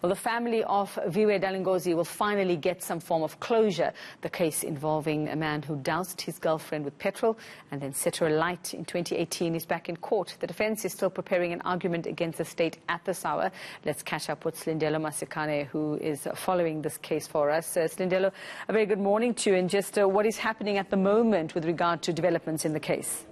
Well, the family of Viwe Dalingozi will finally get some form of closure. The case involving a man who doused his girlfriend with petrol and then set her alight in 2018 is back in court. The defense is still preparing an argument against the state at this hour. Let's catch up with Slindelo Masikane, who is following this case for us. Slindelo, a very good morning to you, and just what is happening at the moment with regard to developments in the case?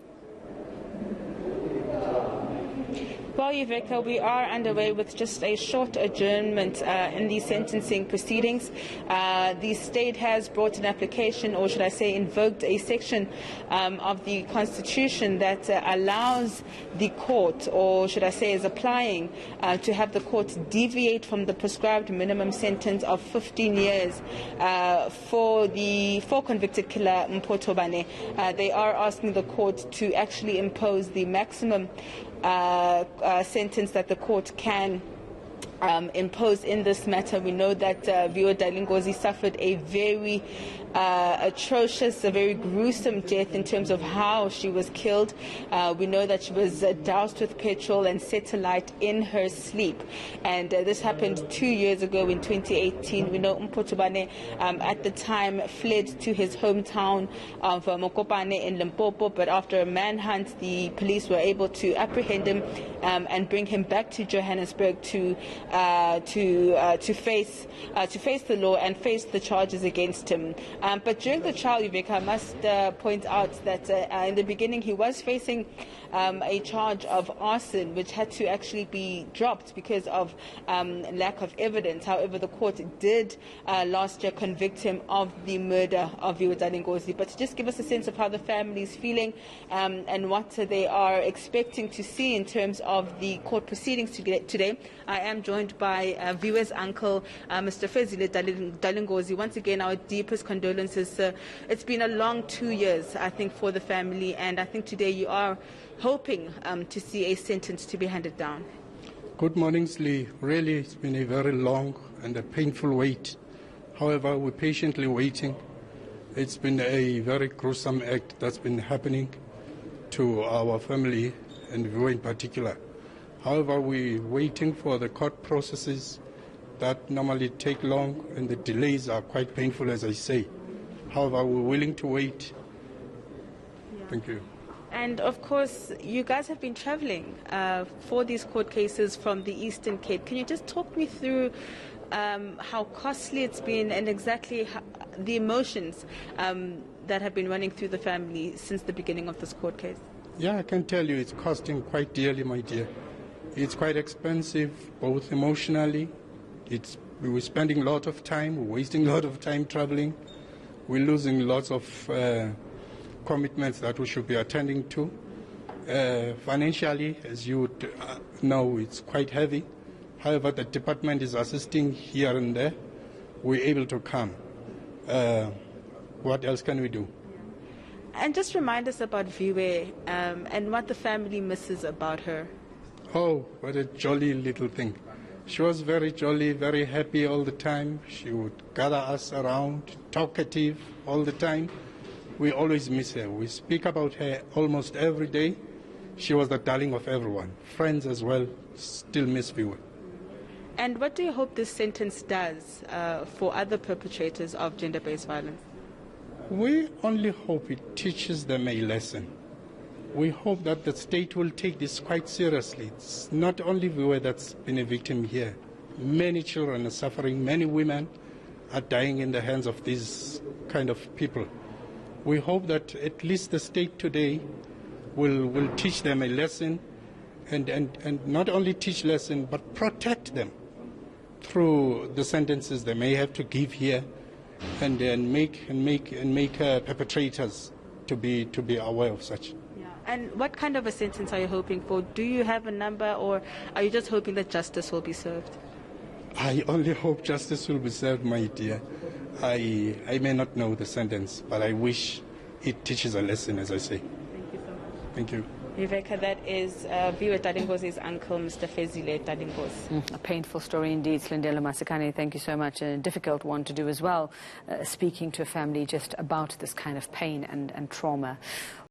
Well, Yveka, we are underway with just a short adjournment in the sentencing proceedings. The state has brought an application, or should I say invoked a section of the Constitution that allows the court, or should I say is applying to have the court deviate from the prescribed minimum sentence of 15 years for convicted killer Mpho Thobane. They are asking the court to actually impose the maximum sentence that the court can impose in this matter. We know that Viwe Dalingozi suffered a very atrocious, a very gruesome death in terms of how she was killed. We know that she was doused with petrol and set alight in her sleep. And this happened 2 years ago in 2018. We know Mpho Thobane at the time fled to his hometown of Mokopane in Limpopo, but after a manhunt, the police were able to apprehend him and bring him back to Johannesburg to face the law and face the charges against him. But during the trial, Yveka, I must point out that in the beginning he was facing a charge of arson, which had to actually be dropped because of lack of evidence. However, the court did last year convict him of the murder of Viwe Dalingozi. But to just give us a sense of how the family is feeling and what they are expecting to see in terms of the court proceedings today, I am joined by Viwe's uncle, Mr. Viwe Dalingozi. Once again, our deepest condolences. It's been a long 2 years, I think, for the family, and I think today you are hoping to see a sentence to be handed down. Good morning, Slee. Really, it's been a very long and a painful wait. However, we're patiently waiting. It's been a very gruesome act that's been happening to our family, and Viwe in particular. However, we're waiting for the court processes that normally take long, and the delays are quite painful, as I say. However, we're willing to wait. Yeah. Thank you. And of course, you guys have been traveling for these court cases from the Eastern Cape. Can you just talk me through how costly it's been and exactly the emotions that have been running through the family since the beginning of this court case? Yeah, I can tell you it's costing quite dearly, my dear. It's quite expensive, both emotionally. We're spending a lot of time, we're wasting a lot of time traveling. We're losing lots of commitments that we should be attending to. Financially, as you would know, it's quite heavy. However, the department is assisting here and there. We're able to come. What else can we do? And just remind us about Viwe and what the family misses about her. Oh, what a jolly little thing. She was very jolly, very happy all the time. She would gather us around, talkative all the time. We always miss her. We speak about her almost every day. She was the darling of everyone. Friends as well still miss Viwe. And what do you hope this sentence does for other perpetrators of gender-based violence? We only hope it teaches them a lesson. We hope that the state will take this quite seriously. It's not only Viwe that's been a victim here. Many children are suffering. Many women are dying in the hands of these kind of people. We hope that at least the state today will teach them a lesson, and not only teach lesson, but protect them through the sentences they may have to give here, and then make perpetrators to be aware of such. And what kind of a sentence are you hoping for? Do you have a number, or are you just hoping that justice will be served? I only hope justice will be served, my dear. I may not know the sentence, but I wish it teaches a lesson, as I say. Thank you so much. Thank you. Yveka, that is Viwe Dalingozi's uncle, Mr. Viwe Dalingozi. A painful story indeed, Slindelo Masikane. Thank you so much. A difficult one to do as well, speaking to a family just about this kind of pain and trauma.